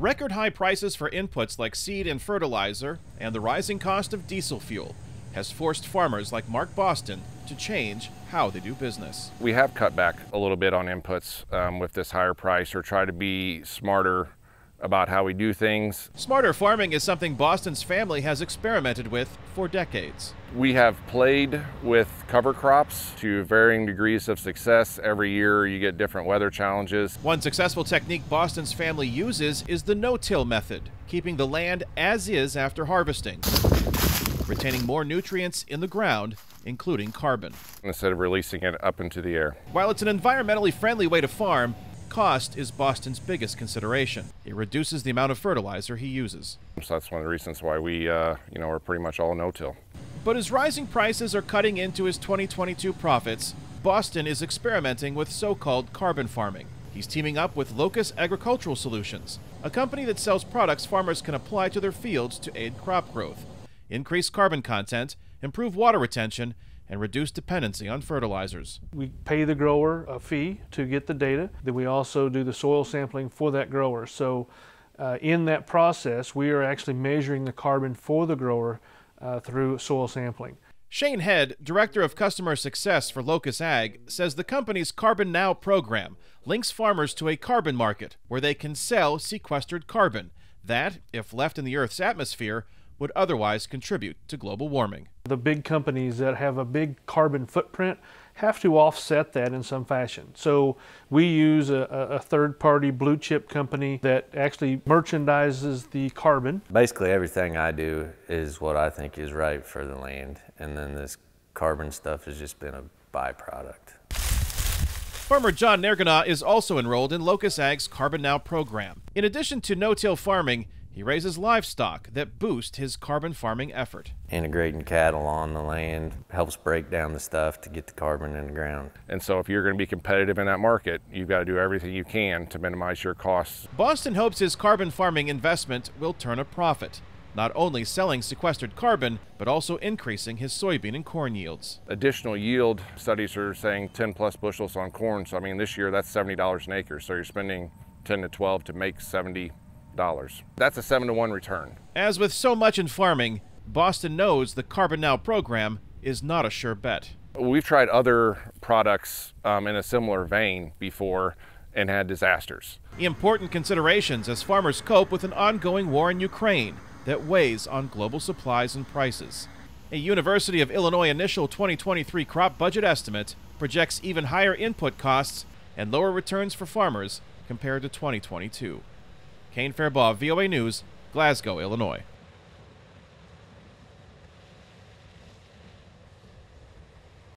Record high prices for inputs like seed and fertilizer and the rising cost of diesel fuel has forced farmers like Mark Boston to change how they do business. We have cut back a little bit on inputs with this higher price, or try to be smarter about how we do things. Smarter farming is something Boston's family has experimented with for decades. We have played with cover crops to varying degrees of success. Every year you get different weather challenges. One successful technique Boston's family uses is the no-till method, keeping the land as is after harvesting, retaining more nutrients in the ground, including carbon, instead of releasing it up into the air. While it's an environmentally friendly way to farm, cost is Boston's biggest consideration. It reduces the amount of fertilizer he uses. So that's one of the reasons why we, we're pretty much all no-till. But as rising prices are cutting into his 2022 profits, Boston is experimenting with so-called carbon farming. He's teaming up with Locus Agricultural Solutions, a company that sells products farmers can apply to their fields to aid crop growth, increase carbon content, improve water retention, and reduce dependency on fertilizers. We pay the grower a fee to get the data. Then we also do the soil sampling for that grower. So in that process, we are actually measuring the carbon for the grower through soil sampling. Shane Head, Director of Customer Success for Locus Ag, says the company's Carbon Now program links farmers to a carbon market where they can sell sequestered carbon that, if left in the Earth's atmosphere, would otherwise contribute to global warming. The big companies that have a big carbon footprint have to offset that in some fashion. So we use a third-party blue chip company that actually merchandises the carbon. Basically everything I do is what I think is right for the land, and then this carbon stuff has just been a byproduct. Farmer John Nergana is also enrolled in Locus Ag's Carbon Now program. In addition to no-till farming, he raises livestock that boost his carbon farming effort. Integrating cattle on the land helps break down the stuff to get the carbon in the ground. And so if you're going to be competitive in that market, you've got to do everything you can to minimize your costs. Boston hopes his carbon farming investment will turn a profit, not only selling sequestered carbon, but also increasing his soybean and corn yields. Additional yield studies are saying 10 plus bushels on corn. So I mean, this year that's $70 an acre. So you're spending 10 to 12 to make $70. That's a 7-to-1 return. As with so much in farming, Boston knows the Carbon Now program is not a sure bet. We've tried other products in a similar vein before and had disasters. Important considerations as farmers cope with an ongoing war in Ukraine that weighs on global supplies and prices. A University of Illinois initial 2023 crop budget estimate projects even higher input costs and lower returns for farmers compared to 2022. Kane Fairbaugh, VOA News, Glasgow, Illinois.